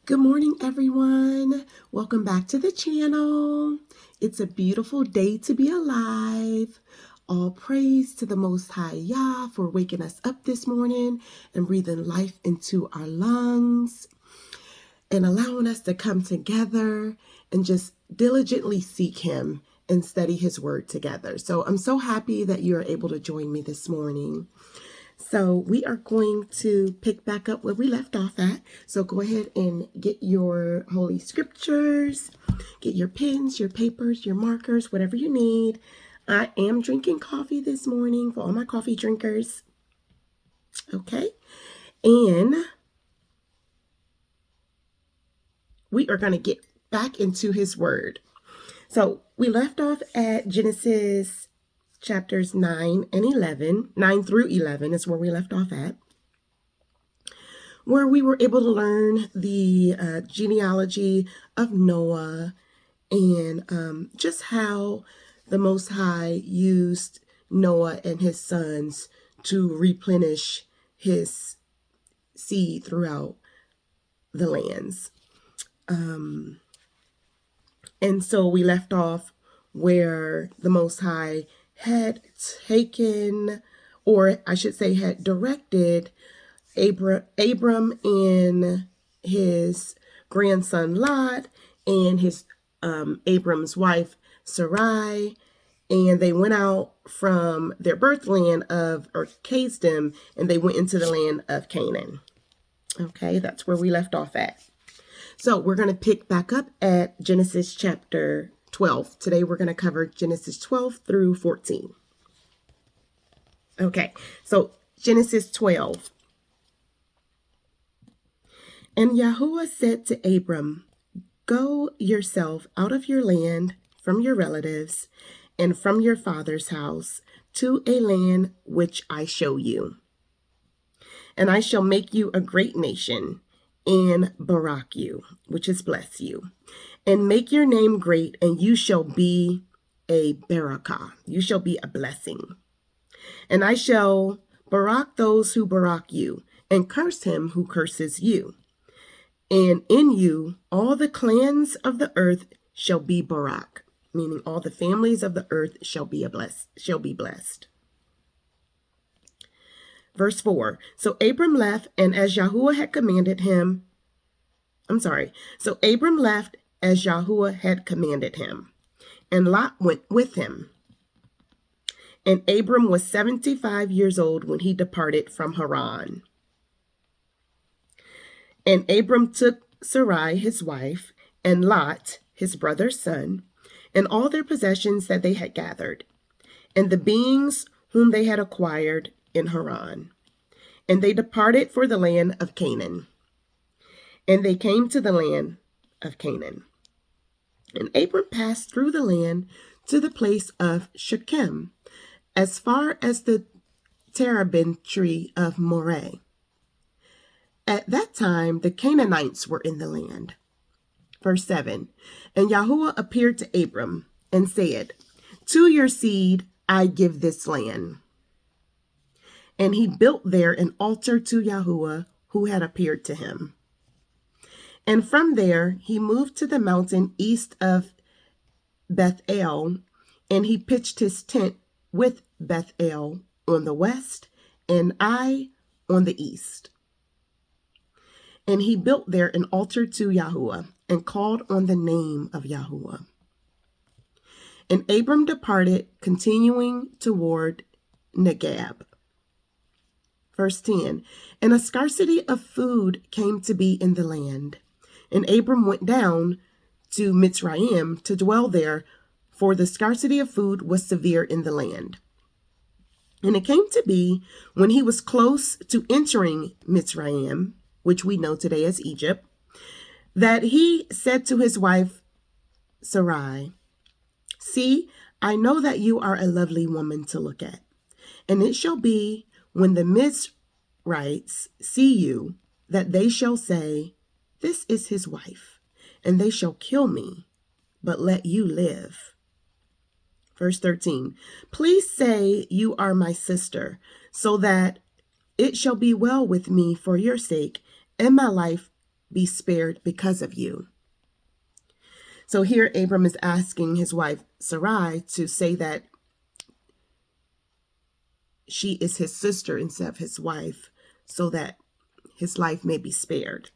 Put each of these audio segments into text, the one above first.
Good morning, everyone. Welcome back to the channel. It's a beautiful day to be alive. All praise to the Most High YAH for waking us up this morning and breathing life into our lungs and allowing us to come together and just diligently seek Him and study His Word together. So I'm so happy that you're able to join me this morning. So we are going to pick back up where we left off at. So go ahead and get your holy scriptures, get your pens, your papers, your markers, whatever you need. I am drinking coffee this morning for all my coffee drinkers. Okay. And we are going to get back into His Word. So we left off at Genesis chapters 9 and 11. 9 through 11 is where we left off at, where we were able to learn the genealogy of Noah and just how the Most High used Noah and his sons to replenish his seed throughout the lands. And so we left off where the Most High had taken, or I should say had directed, Abram and his grandson Lot and his Abram's wife Sarai, and they went out from their birthland of Casdim, and they went into the land of Canaan. Okay, that's where we left off at. So we're going to pick back up at Genesis chapter 12. Today we're going to cover Genesis 12 through 14. Okay, so Genesis 12. And Yahuwah said to Abram, "Go yourself out of your land, from your relatives, and from your father's house, to a land which I show you. And I shall make you a great nation, and barak you," which is bless you, "and make your name great, and you shall be a barakah." You shall be a blessing. "And I shall barak those who barak you, and curse him who curses you. And in you all the clans of the earth shall be barak," meaning all the families of the earth shall be blessed. Verse 4. So Abram left, as Yahuwah had commanded him, and Lot went with him. And Abram was 75 years old when he departed from Haran. And Abram took Sarai his wife, and Lot his brother's son, and all their possessions that they had gathered, and the beings whom they had acquired in Haran. And they departed for the land of Canaan. And they came to the land of Canaan. And Abram passed through the land to the place of Shechem, as far as the terebinth tree of Moreh. At that time, the Canaanites were in the land. Verse 7. And Yahuwah appeared to Abram and said, "To your seed I give this land." And he built there an altar to Yahuwah, who had appeared to him. And from there he moved to the mountain east of Bethel, and he pitched his tent with Bethel on the west and Ai on the east. And he built there an altar to Yahuwah and called on the name of Yahuwah. And Abram departed, continuing toward Negeb. Verse 10. And a scarcity of food came to be in the land. And Abram went down to Mitzrayim to dwell there, for the scarcity of food was severe in the land. And it came to be, when he was close to entering Mitzrayim, which we know today as Egypt, that he said to his wife Sarai, "See, I know that you are a lovely woman to look at. And it shall be, when the Mizrites see you, that they shall say, 'This is his wife,' and they shall kill me, but let you live." Verse 13. "Please say you are my sister, so that it shall be well with me for your sake, and my life be spared because of you. So here Abram is asking his wife Sarai to say that she is his sister instead of his wife, so that his life may be spared.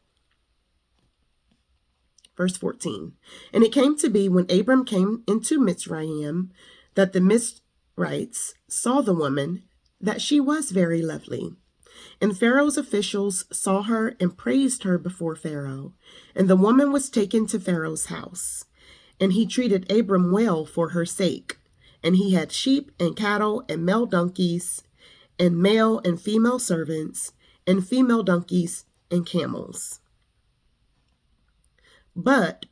Verse 14. And it came to be when Abram came into Mitzrayim that the Mizrahites saw the woman, that she was very lovely. And Pharaoh's officials saw her and praised her before Pharaoh. And the woman was taken to Pharaoh's house. And he treated Abram well for her sake. And he had sheep and cattle and male donkeys and male and female servants and female donkeys and camels. But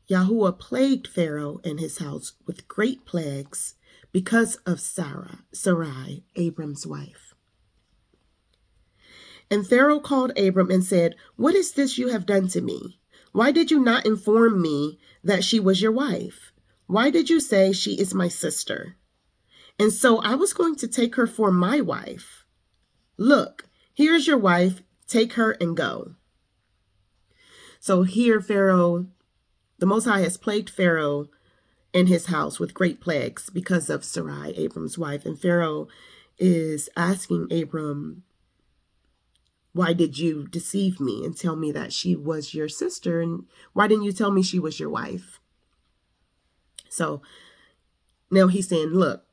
YAH plagued Pharaoh and his house with great plagues because of Sarai, Abram's wife. And Pharaoh called Abram and said, "What is this you have done to me? Why did you not inform me that she was your wife? Why did you say she is my sister? And so I was going to take her for my wife. Look, here's your wife. Take her and go." So here Pharaoh, the Most High has plagued Pharaoh and his house with great plagues because of Sarai, Abram's wife. And Pharaoh is asking Abram, "Why did you deceive me and tell me that she was your sister? And why didn't you tell me she was your wife?" So now he's saying, look,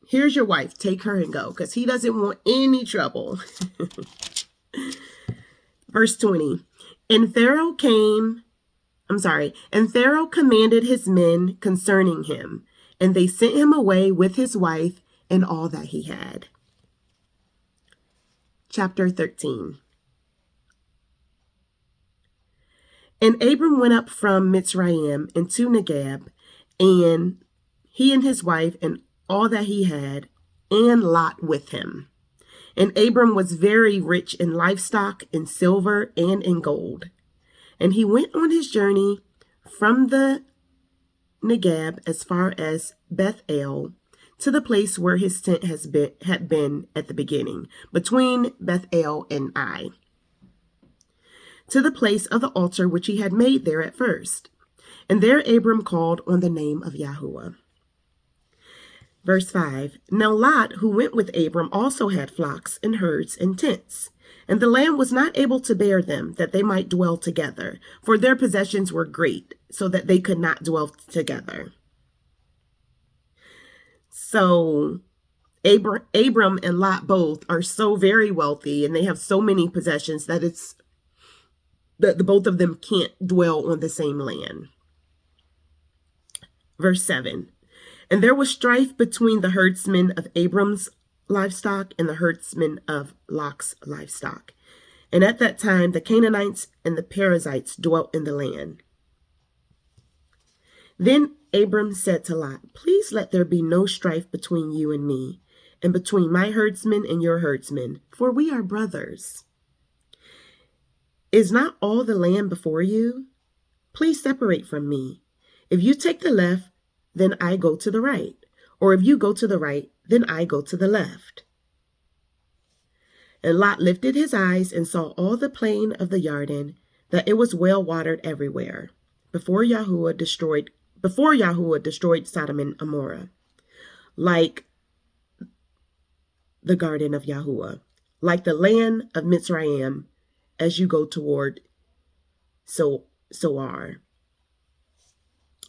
here's your wife. Take her and go, because he doesn't want any trouble. Verse 20. And Pharaoh commanded his men concerning him, and they sent him away with his wife and all that he had. Chapter 13. And Abram went up from Mitzrayim into Negeb, and he and his wife and all that he had, and Lot with him. And Abram was very rich in livestock, in silver, and in gold. And he went on his journey from the Negeb as far as Bethel, to the place where his tent had been at the beginning, between Bethel and Ai, to the place of the altar which he had made there at first. And there Abram called on the name of Yahuwah. Verse 5. Now Lot, who went with Abram, also had flocks and herds and tents. And the land was not able to bear them, that they might dwell together, for their possessions were great, so that they could not dwell together. So Abram and Lot both are so very wealthy, and they have so many possessions that the both of them can't dwell on the same land. Verse 7. And there was strife between the herdsmen of Abram's livestock and the herdsmen of Lot's livestock. And at that time, the Canaanites and the Perizzites dwelt in the land. Then Abram said to Lot, "Please let there be no strife between you and me, and between my herdsmen and your herdsmen, for we are brothers. Is not all the land before you? Please separate from me. If you take the left, then I go to the right. Or if you go to the right, then I go to the left." And Lot lifted his eyes and saw all the plain of the Jordan, that it was well watered everywhere, before Yahuwah destroyed Sodom and Gomorrah, like the garden of Yahuwah, like the land of Mitzrayim, as you go toward Soar.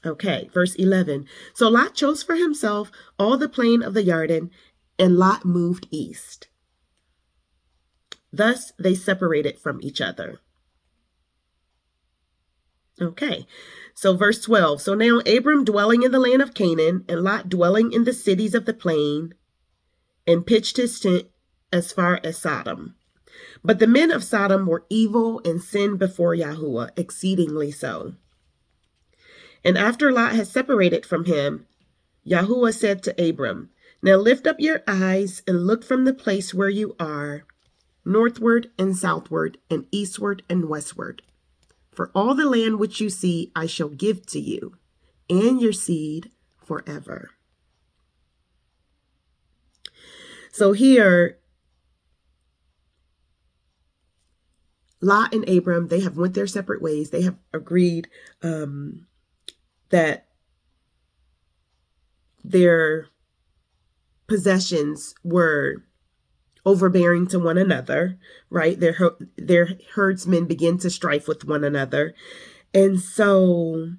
Okay, verse 11. So Lot chose for himself all the plain of the Jordan, and Lot moved east. Thus they separated from each other. Okay, so verse 12. So now Abram dwelling in the land of Canaan, and Lot dwelling in the cities of the plain, and pitched his tent as far as Sodom. But the men of Sodom were evil and sinned before Yahuwah, exceedingly so. And after Lot had separated from him, Yahuwah said to Abram, "Now lift up your eyes and look from the place where you are, northward and southward and eastward and westward. For all the land which you see I shall give to you and your seed forever." So here, Lot and Abram, they have went their separate ways. They have agreed that their possessions were overbearing to one another, right? Their herdsmen begin to strife with one another. And so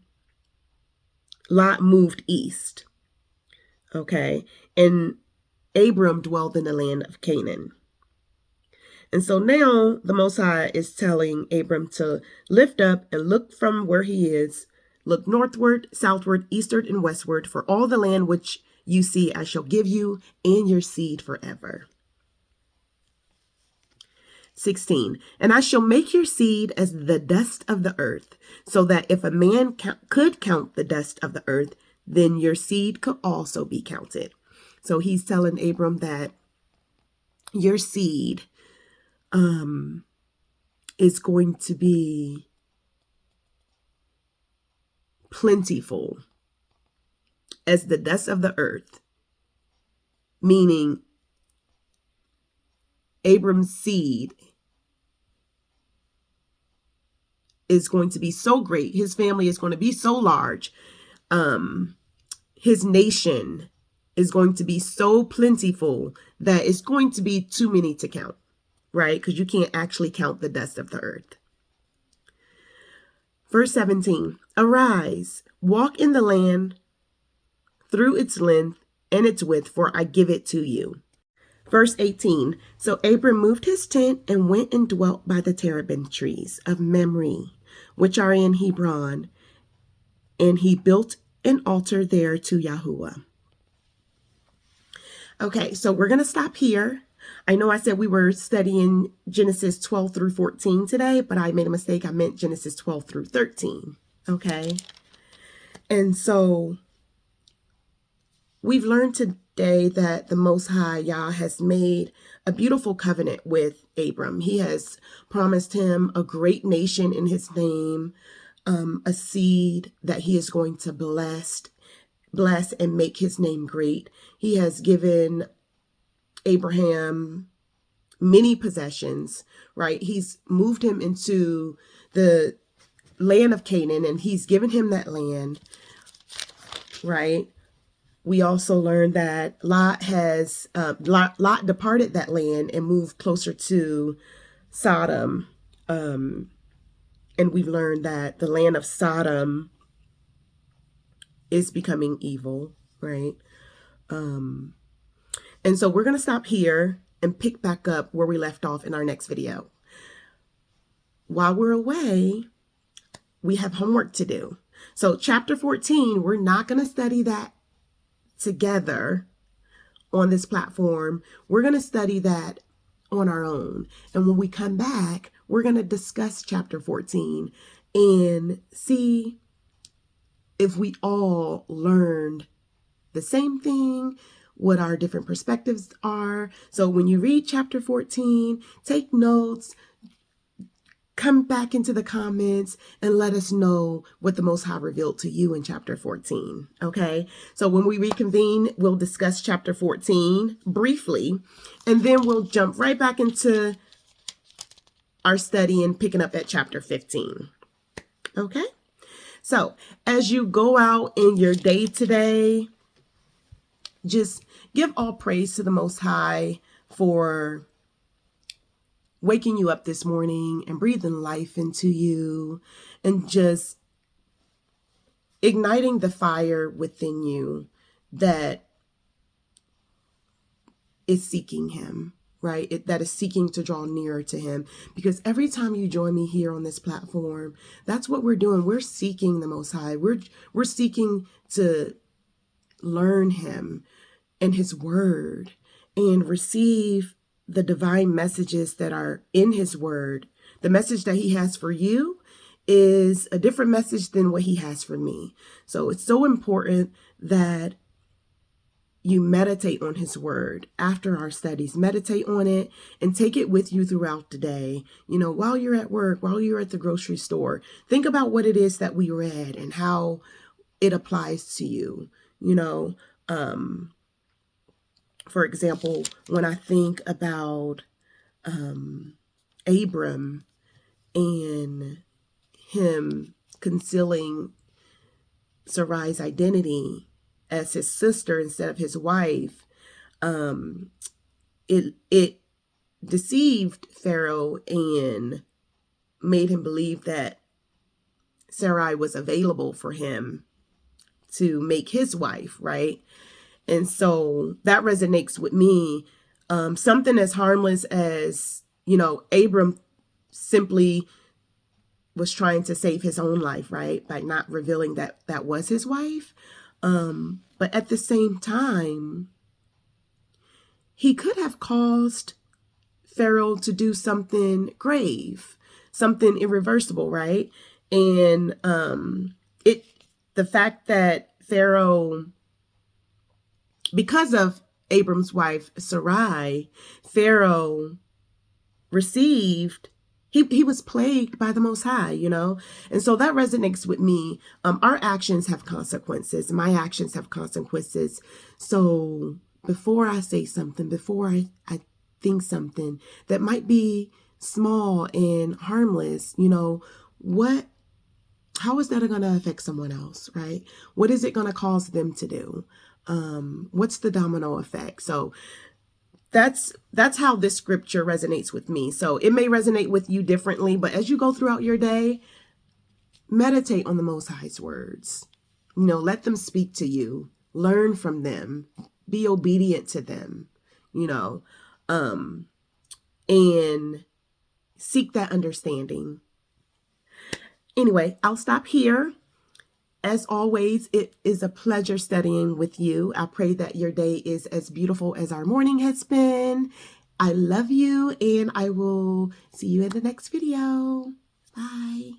Lot moved east, okay? And Abram dwelled in the land of Canaan. And so now the Most High is telling Abram to lift up and look from where he is, look northward, southward, eastward, and westward for all the land which you see I shall give you and your seed forever. 16, and I shall make your seed as the dust of the earth, so that if a man could count the dust of the earth, then your seed could also be counted. So he's telling Abram that your seed is going to be plentiful as the dust of the earth, meaning Abram's seed is going to be so great. His family is going to be so large. His nation is going to be so plentiful that it's going to be too many to count, right? Because you can't actually count the dust of the earth. Verse 17, arise, walk in the land through its length and its width, for I give it to you. Verse 18, so Abram moved his tent and went and dwelt by the terebinth trees of Mamre, which are in Hebron, and he built an altar there to Yahuwah. Okay, so we're going to stop here. I know I said we were studying Genesis 12 through 14 today, but I made a mistake. I meant Genesis 12 through 13, okay? And so we've learned today that the Most High Yah has made a beautiful covenant with Abram. He has promised him a great nation in his name, a seed that he is going to bless and make his name great. He has given Abraham many possessions, right? He's moved him into the land of Canaan and he's given him that land, right? We also learned that Lot departed that land and moved closer to Sodom. And we've learned that the land of Sodom is becoming evil, right? And so we're going to stop here and pick back up where we left off in our next video. While we're away, we have homework to do. So chapter 14, we're not going to study that together on this platform. We're going to study that on our own. And when we come back, we're going to discuss chapter 14 and see if we all learned the same thing, what our different perspectives are. So when you read chapter 14, take notes, come back into the comments and let us know what the Most High revealed to you in chapter 14. Okay. So when we reconvene, we'll discuss chapter 14 briefly, and then we'll jump right back into our study and picking up at chapter 15. Okay. So as you go out in your day today, just give all praise to the Most High for waking you up this morning and breathing life into you and just igniting the fire within you that is seeking him, right? That is seeking to draw nearer to him. Because every time you join me here on this platform, that's what we're doing. We're seeking the Most High. We're seeking to learn him and his word and receive the divine messages that are in his word. The message that he has for you is a different message than what he has for me. So it's so important that you meditate on his word after our studies. Meditate on it and take it with you throughout the day. You know, while you're at work, while you're at the grocery store, think about what it is that we read and how it applies to you. You know, for example, when I think about Abram and him concealing Sarai's identity as his sister instead of his wife, it deceived Pharaoh and made him believe that Sarai was available for him to make his wife, right? And so that resonates with me. Something as harmless as, Abram simply was trying to save his own life, right? By not revealing that that was his wife. But at the same time, he could have caused Pharaoh to do something grave, something irreversible, right? And the fact that Pharaoh, because of Abram's wife Sarai, Pharaoh received, he was plagued by the Most High, and so that resonates with me. Our actions have consequences. My actions have consequences. So before I say something, before I think something that might be small and harmless, how is that going to affect someone else, right? What is it going to cause them to do? What's the domino effect? So that's how this scripture resonates with me. So it may resonate with you differently, but as you go throughout your day, meditate on the Most High's words. Let them speak to you. Learn from them. Be obedient to them, and seek that understanding. Anyway, I'll stop here. As always, it is a pleasure studying with you. I pray that your day is as beautiful as our morning has been. I love you, and I will see you in the next video. Bye.